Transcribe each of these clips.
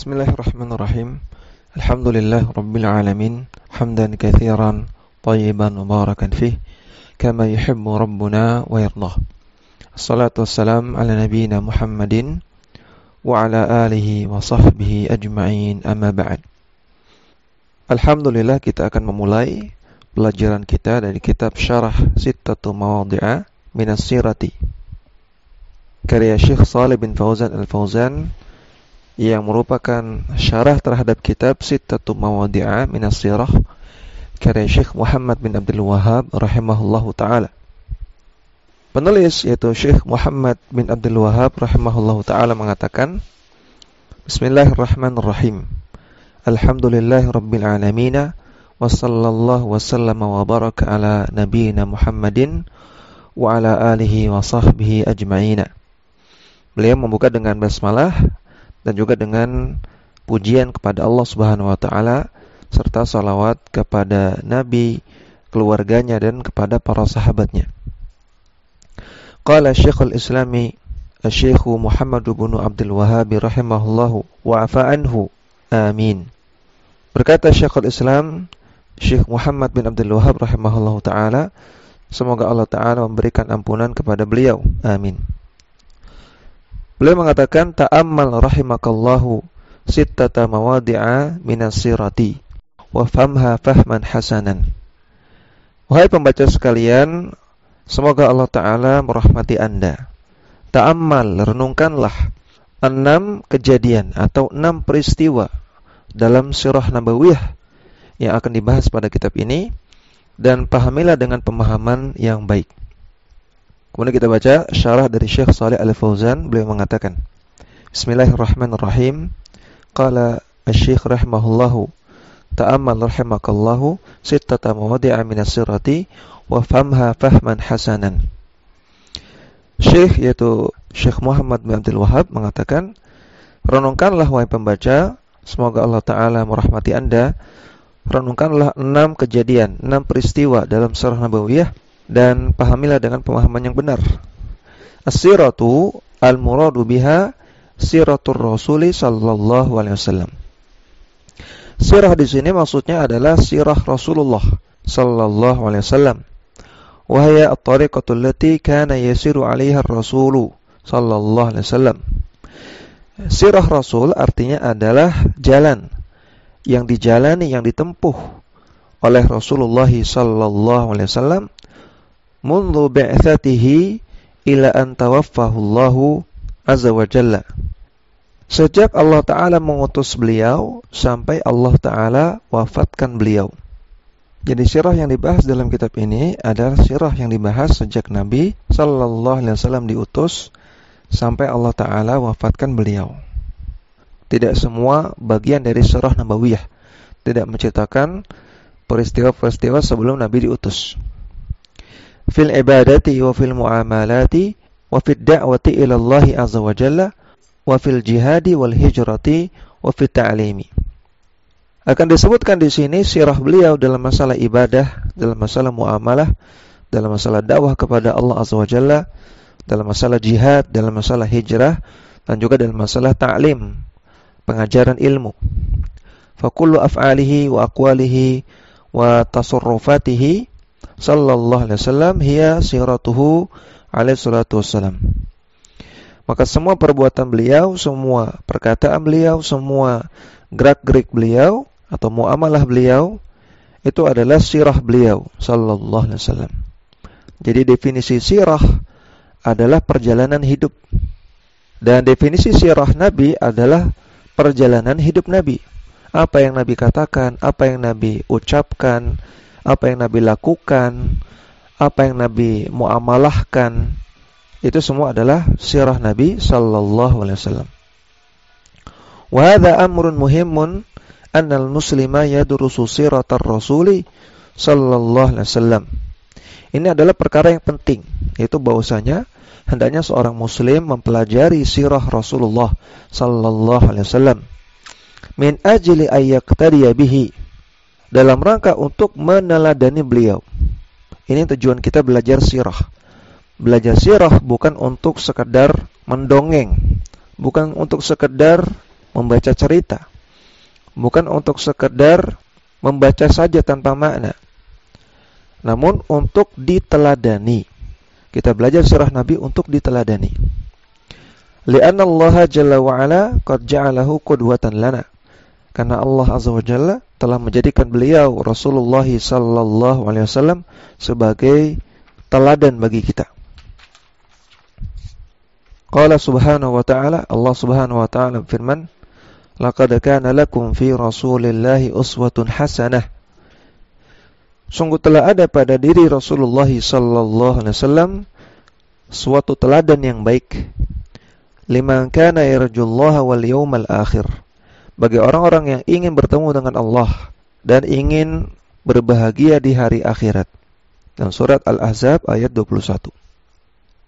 Bismillahirrahmanirrahim. Alhamdulillah Rabbil Alamin. Hamdan kathiran tayyiban mubarakan fih kama yuhibbu Rabbuna wa yardah. Assalatu wassalam ala nabiyyina Muhammadin wa ala alihi wa sahbihi ajma'in, amma ba'd. Alhamdulillah, kita akan memulai pelajaran kita dari kitab Syarah Sittatu Mawadhi'a Minas Sirati karya Syekh Shalih bin Fauzan Al-Fauzan, yang merupakan syarah terhadap kitab Sittatu Mawadhi'a Minas Sirah karya Syekh Muhammad bin Abdul Wahhab rahimahullahu ta'ala. Penulis yaitu Syekh Muhammad bin Abdul Wahhab rahimahullahu ta'ala mengatakan, Bismillahirrahmanirrahim. Alhamdulillahi Rabbil Alamin. Wa sallallahu wa sallama wa baraka ala nabiyyina Muhammadin wa ala alihi wa sahbihi ajma'ina. Beliau membuka dengan basmalah dan juga dengan pujian kepada Allah Subhanahu wa taala serta salawat kepada Nabi, keluarganya dan kepada para sahabatnya. Qala Syekhul Islami Syekh Muhammad bin Abdul Wahhab rahimahullahu wa afa anhu. Amin. Berkata Syekhul Islam Syekh Muhammad bin Abdul Wahhab rahimahullahu taala, semoga Allah taala memberikan ampunan kepada beliau. Amin. Beliau mengatakan, ta'ammal rahimakallahu sittata mawadhi'a minas sirati wa famha fahman hasanan. Wahai pembaca sekalian, semoga Allah Ta'ala merahmati Anda. Ta'ammal, renungkanlah 6 kejadian atau 6 peristiwa dalam sirah nabawiyah yang akan dibahas pada kitab ini, dan pahamilah dengan pemahaman yang baik. Kemudian kita baca syarah dari Syekh Shalih Al-Fauzan. Beliau mengatakan, Bismillahirrahmanirrahim. Qala asy-syekh rahimahullahu, ta'ammal rahimakallahu sittata mawadhi'a minas sirati wa famha fahman hasanan. Syekh yaitu Syekh Muhammad bin Abdul Wahhab mengatakan, renungkanlah wahai pembaca, semoga Allah Ta'ala merahmati Anda, renungkanlah 6 kejadian, 6 peristiwa dalam sirah nabawiyah, dan pahamilah dengan pemahaman yang benar. As-siratu al-muradu biha siratur Rasuli sallallahu alaihi wasallam. Sirah di sini maksudnya adalah sirah Rasulullah sallallahu alaihi wasallam. Wa hiya at-tariqatu allati kana yasiru 'alaiha ar-rasulu sallallahu alaihi wasallam. Sirah Rasul artinya adalah jalan yang dijalani, yang ditempuh oleh Rasulullah sallallahu alaihi wasallam mundu bi'atsatihi ila an tawaffahu Allahu azza wa jalla. Sejak Allah Ta'ala mengutus beliau sampai Allah Ta'ala wafatkan beliau. Jadi sirah yang dibahas dalam kitab ini adalah sirah yang dibahas sejak Nabi sallallahu alaihi wasallam diutus sampai Allah Ta'ala wafatkan beliau. Tidak semua bagian dari sirah nabawiyah, tidak menceritakan peristiwa-peristiwa sebelum Nabi diutus. Fil ibadati wa fil muamalati wa fid da'wati ila Allah azza wa jalla wa fil jihadi wal hijrati wa fit ta'limi. Akan disebutkan di sini sirah beliau dalam masalah ibadah, dalam masalah muamalah, dalam masalah dakwah kepada Allah azza wa jalla, dalam masalah jihad, dalam masalah hijrah, dan juga dalam masalah ta'lim, pengajaran ilmu. Fa kullu af'alihi wa aqwalihi wa tasarrufatihi sallallahu alaihi wasallam hiya siratuhu alaihi salatu wassalam. Maka semua perbuatan beliau, semua perkataan beliau, semua gerak-gerik beliau atau muamalah beliau itu adalah sirah beliau sallallahu alaihi wasallam. Jadi definisi sirah adalah perjalanan hidup, dan definisi sirah Nabi adalah perjalanan hidup Nabi. Apa yang Nabi katakan, apa yang Nabi ucapkan, apa yang Nabi lakukan, apa yang Nabi muamalahkan, itu semua adalah sirah Nabi sallallahu alaihi wasallam. Wa hadza amrun muhimun annal muslima yadrusu siratar rasuli sallallahu alaihi wasallam. Ini adalah perkara yang penting, yaitu bahwasanya hendaknya seorang muslim mempelajari sirah Rasulullah sallallahu alaihi wasallam min ajli ayyaqtadiya bihi, dalam rangka untuk meneladani beliau. Ini tujuan kita belajar sirah. Belajar sirah bukan untuk sekedar mendongeng, bukan untuk sekedar membaca cerita, bukan untuk sekedar membaca saja tanpa makna, namun untuk diteladani. Kita belajar sirah Nabi untuk diteladani. Li'anna Allah Jalla wa'ala qad ja'alahu qudwatan lana. Karena Allah Azza wa Jalla telah menjadikan beliau Rasulullah sallallahu alaihi wasallam sebagai teladan bagi kita. Qala subhanahu wa ta'ala, Allah subhanahu wa ta'ala firman, laqad kana lakum fi Rasulillahi uswatun hasanah. Sungguh telah ada pada diri Rasulullah sallallahu alaihi wasallam suatu teladan yang baik. Liman kana yarjullaha wal yawmal akhir. Bagi orang-orang yang ingin bertemu dengan Allah dan ingin berbahagia di hari akhirat. Dan surat Al-Ahzab ayat 21.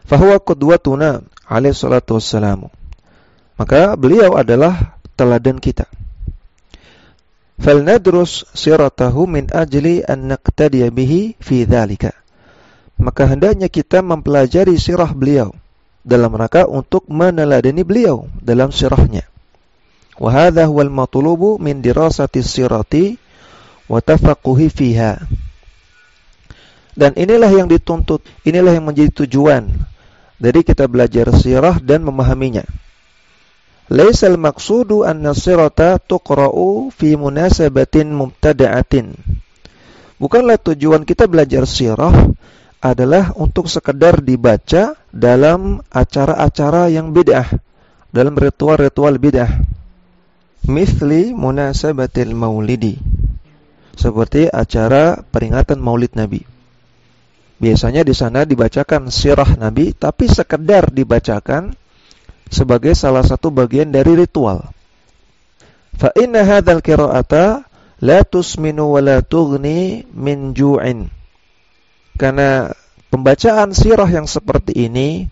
Fahuwa qudwatuna alaihi salatu wassalamu. Maka beliau adalah teladan kita. Falnadrus siratahu min ajli an naqtadiya bihi fi dzalika. Maka hendaknya kita mempelajari sirah beliau dalam rangka untuk meneladani beliau dalam sirahnya. Wa hadza huwal matlubu min dirasati sirati wa tafaqquhi fiha. Dan inilah yang dituntut, inilah yang menjadi tujuan dari kita belajar sirah dan memahaminya. Laisal maqsudu anna sirata tuqra'u fi munasabatin mubtada'atin. Bukanlah tujuan kita belajar sirah adalah untuk sekedar dibaca dalam acara-acara yang bid'ah, dalam ritual-ritual bid'ah. Mithli munasabatil maulidi, seperti acara peringatan Maulid Nabi. Biasanya di sana dibacakan sirah Nabi, tapi sekedar dibacakan sebagai salah satu bagian dari ritual. Fa inna hadzal qira'ata la tusminu wa la tughni min ju'in. Karena pembacaan sirah yang seperti ini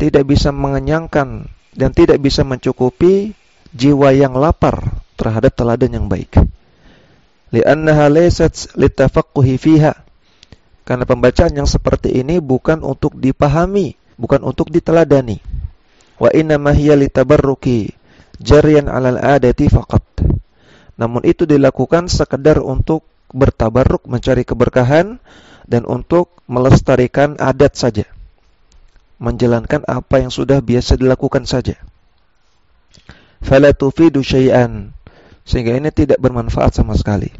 tidak bisa mengenyangkan dan tidak bisa mencukupi jiwa yang lapar terhadap teladan yang baik. Li'annaha laysat litafaqquhi fiha. Karena pembacaan yang seperti ini bukan untuk dipahami, bukan untuk diteladani. Wa innama hiya litabarruki jariyan 'alal 'adati faqat. Namun itu dilakukan sekedar untuk bertabarruk, mencari keberkahan, dan untuk melestarikan adat saja, menjalankan apa yang sudah biasa dilakukan saja. Fala tufidu syai'an, sehingga ini tidak bermanfaat sama sekali.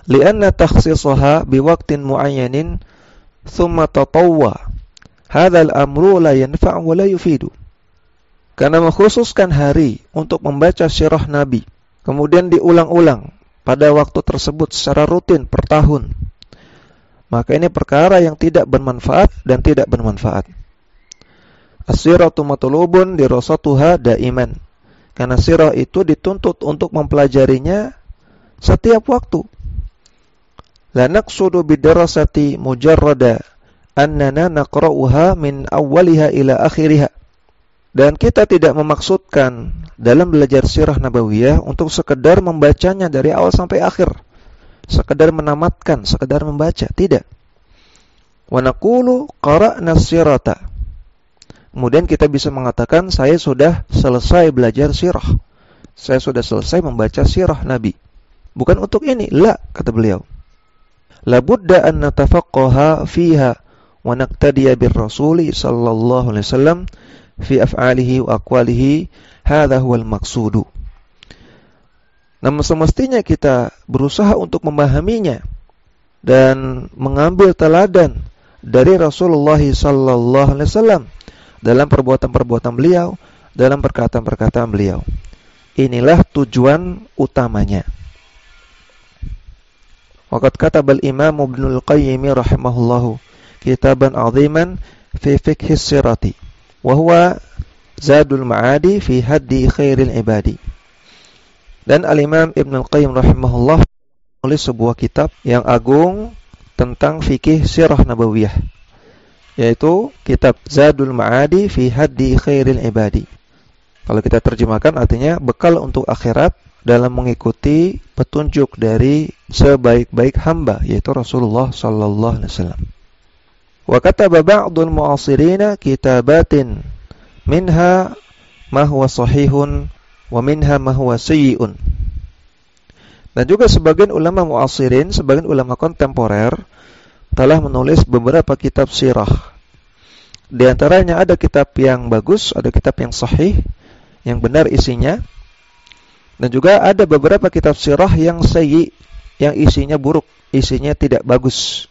Lianna takhsisaha biwaqtin muayyanin thumma tatawwa, hadzal amru la yanfa' wa la yufidu. Karena mengkhususkan hari untuk membaca sirah Nabi, kemudian diulang-ulang pada waktu tersebut secara rutin per tahun, maka ini perkara yang tidak bermanfaat dan tidak bermanfaat. As-siratu matlubun dirasatuha daiman. Karena sirah itu dituntut untuk mempelajarinya setiap waktu. La naqsudu bidarasati mujarrada annana naqra'uha min awwaliha ila akhiriha. Dan kita tidak memaksudkan dalam belajar sirah nabawiyah untuk sekedar membacanya dari awal sampai akhir, sekedar menamatkan, sekedar membaca, tidak. Wa naqulu qara'na sirata. Kemudian kita bisa mengatakan saya sudah selesai belajar sirah, saya sudah selesai membaca sirah Nabi. Bukan untuk ini, la, kata beliau. La budda an natafaqqaha fiha wa naqtadiya bir rasuli sallallahu alaihi wasallam fi af'alihi wa aqwalihi, hadha huwal maqsudu. Namun semestinya kita berusaha untuk memahaminya dan mengambil teladan dari Rasulullah sallallahu alaihi wasallam dalam perbuatan-perbuatan beliau, dalam perkataan-perkataan beliau. Inilah tujuan utamanya. Waqad katabal Imam Ibnul Qayyim rahimahullahu kitaban 'aziman fi fiqhi sirati wa huwa Zadul Ma'adi fi haddi khairil ibadi. Dan Al-Imam Ibnul Qayyim rahimahullah menulis sebuah kitab yang agung tentang fikih sirah nabawiyah, yaitu kitab Zadul Ma'adi fi haddi khairil ibadi. Kalau kita terjemahkan artinya bekal untuk akhirat dalam mengikuti petunjuk dari sebaik-baik hamba, yaitu Rasulullah sallallahu alaihi wasallam. Wa kataba ba'dul mu'asirina kitabatin minha ma huwa sahihun wa minha ma huwa sayyi'un. Dan juga sebagian ulama mu'asirin, sebagian ulama kontemporer telah menulis beberapa kitab sirah. Di antaranya ada kitab yang bagus, ada kitab yang sahih, yang benar isinya. Dan juga ada beberapa kitab sirah yang sayyi, yang isinya buruk, isinya tidak bagus.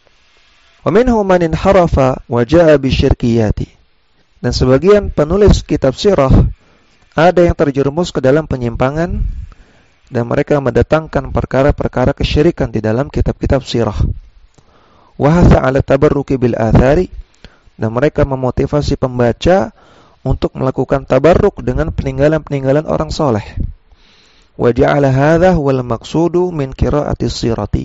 Wa minhum man inharafa wa jaa bisyirkiyati. Dan sebagian penulis kitab sirah ada yang terjerumus ke dalam penyimpangan dan mereka mendatangkan perkara-perkara kesyirikan di dalam kitab-kitab sirah. Wa hatha 'ala tabarruki bil athari, dan mereka memotivasi pembaca untuk melakukan tabarruk dengan peninggalan-peninggalan orang soleh. Wa ja'ala hadha wal maqsudu min qira'ati sirati.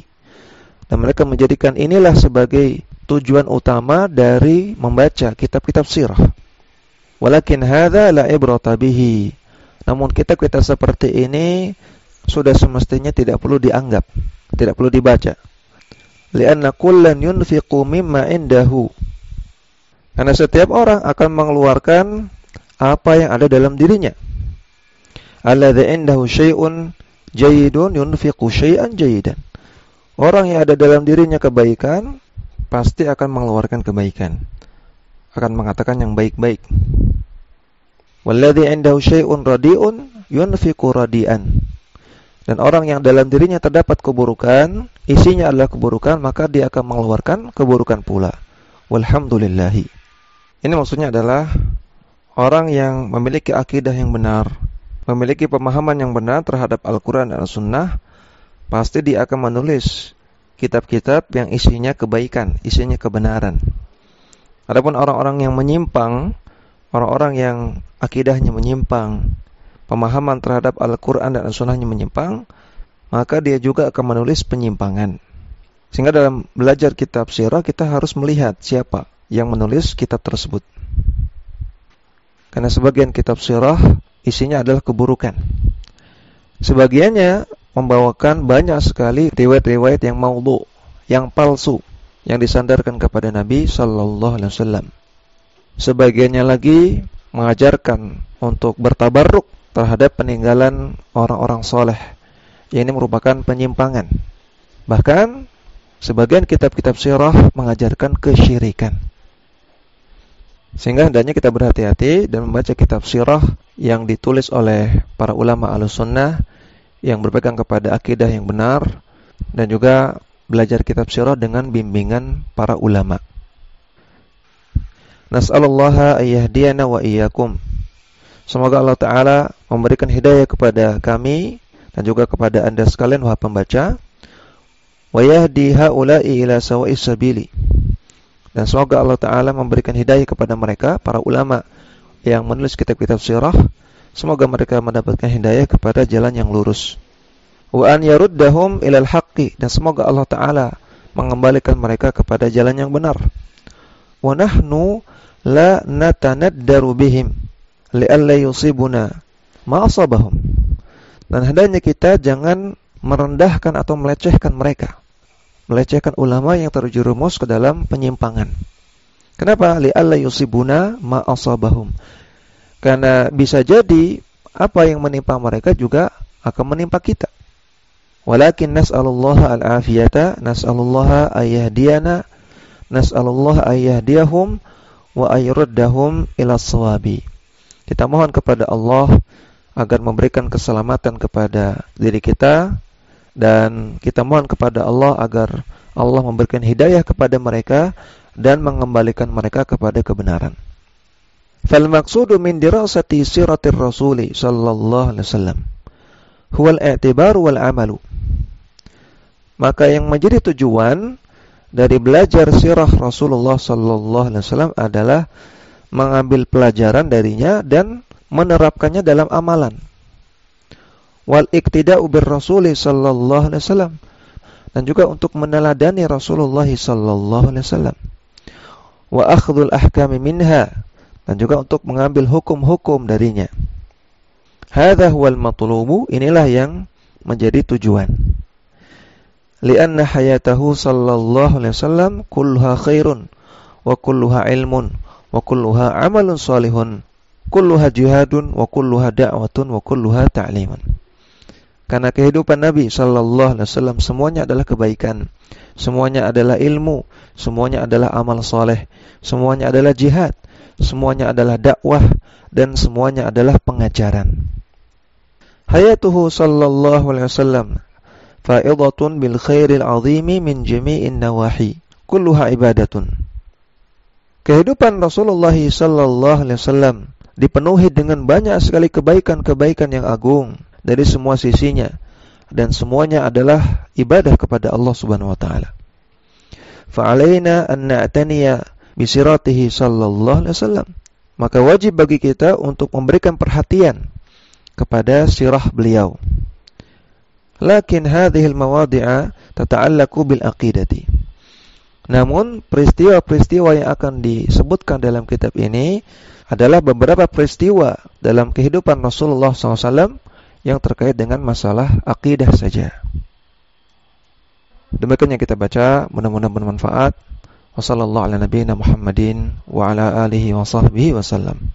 Dan mereka menjadikan inilah sebagai tujuan utama dari membaca kitab-kitab sirah. Walakin hadha la ibrata bihi. Namun kitab-kitab seperti ini sudah semestinya tidak perlu dianggap, tidak perlu dibaca. Lianna kullan yunfiqu mimma indahu. Karena setiap orang akan mengeluarkan apa yang ada dalam dirinya. Alladzi indahu syai'un jayyidun yunfiqu syai'an jayyidan. Orang yang ada dalam dirinya kebaikan pasti akan mengeluarkan kebaikan, akan mengatakan yang baik-baik. Walladzi indahu syai'un radi'un yunfiqu radi'an. Dan orang yang dalam dirinya terdapat keburukan, isinya adalah keburukan, maka dia akan mengeluarkan keburukan pula. Walhamdulillahi. Ini maksudnya adalah orang yang memiliki akidah yang benar, memiliki pemahaman yang benar terhadap Al-Quran dan As-Sunnah, pasti dia akan menulis kitab-kitab yang isinya kebaikan, isinya kebenaran. Adapun orang-orang yang menyimpang, orang-orang yang akidahnya menyimpang, pemahaman terhadap Al-Quran dan As-Sunnahnya menyimpang, maka dia juga akan menulis penyimpangan. Sehingga dalam belajar kitab sirah kita harus melihat siapa yang menulis kitab tersebut. Karena sebagian kitab sirah isinya adalah keburukan. Sebagiannya membawakan banyak sekali riwayat-riwayat yang maudhu, yang palsu, yang disandarkan kepada Nabi sallallahu alaihi wasallam. Sebagiannya lagi mengajarkan untuk bertabarruk terhadap peninggalan orang-orang soleh. Ini merupakan penyimpangan. Bahkan sebagian kitab-kitab sirah mengajarkan kesyirikan. Sehingga hendaknya kita berhati-hati dan membaca kitab sirah yang ditulis oleh para ulama Ahlussunnah yang berpegang kepada akidah yang benar, dan juga belajar kitab sirah dengan bimbingan para ulama. Nas'alullaha ayyahdiyana wa iyyakum. Semoga Allah Ta'ala memberikan hidayah kepada kami dan juga kepada anda sekalian, wahai pembaca. Wa yahdi haula'i ila sawa'is sabili. Dan semoga Allah Ta'ala memberikan hidayah kepada mereka, para ulama yang menulis kitab-kitab sirah. Semoga mereka mendapatkan hidayah kepada jalan yang lurus. Wa an yaruddahum ilal haqqi. Dan semoga Allah Ta'ala mengembalikan mereka kepada jalan yang benar. Wa nahnu la natanaddaru bihim li'alla yusibuna ma asabahum. Dan hendaknya kita jangan merendahkan atau melecehkan mereka, melecehkan ulama yang terjerumus ke dalam penyimpangan. Kenapa? Li'alla yusibuna ma asabahum. Karena bisa jadi apa yang menimpa mereka juga akan menimpa kita. Walakin nas'alullaha al-afiyata, nas'alullaha ayyahdiyana, nas'alullaha ayyahdiyahum wa ayruddahum ila shawabi. Kita mohon kepada Allah agar memberikan keselamatan kepada diri kita, dan kita mohon kepada Allah agar Allah memberikan hidayah kepada mereka dan mengembalikan mereka kepada kebenaran. Fal maqsudu min dirasati siratir rasuli sallallahu alaihi wasallam huwa al-i'tibaru wal 'amalu. Maka yang menjadi tujuan dari belajar sirah Rasulullah sallallahu alaihi wasallam adalah mengambil pelajaran darinya dan menerapkannya dalam amalan. Wal iktida'u bir Rasuli sallallahu alaihi wasallam, dan juga untuk meneladani Rasulullah sallallahu alaihi wasallam. Wa akhdhul ahkami minha, dan juga untuk mengambil hukum-hukum darinya. Hadza huwal matlubu, inilah yang menjadi tujuan. Lianna hayatahu sallallahu alaihi wasallam kulluha khairun wa kulluha ilmun wa kulluha amalun salihun kulluha jihadun wa kulluha da'watun wa kulluha ta'limun. Karena kehidupan Nabi sallallahu alaihi wasallam semuanya adalah kebaikan, semuanya adalah ilmu, semuanya adalah amal saleh, semuanya adalah jihad, semuanya adalah dakwah, dan semuanya adalah pengajaran. Hayatuhu sallallahu alaihi wasallam fa'idatun bil khairil azimi min jami'in nawahi, kulluha ibadatun. Kehidupan Rasulullah sallallahu alaihi wasallam dipenuhi dengan banyak sekali kebaikan-kebaikan yang agung dari semua sisinya, dan semuanya adalah ibadah kepada Allah Subhanahu wa taala. Fa'alaina an na'taniya bi siratihi sallallahu alaihi wasallam. Maka wajib bagi kita untuk memberikan perhatian kepada sirah beliau. Lakin hadhihi al-mawadi'a tata'allaqu bil aqidati. Namun peristiwa-peristiwa yang akan disebutkan dalam kitab ini adalah beberapa peristiwa dalam kehidupan Rasulullah SAW yang terkait dengan masalah akidah saja. Demikian yang kita baca, mudah-mudahan bermanfaat. Wassallallahu ala nabiyyina Muhammadin wa ala alihi wa sahbihi wasallam.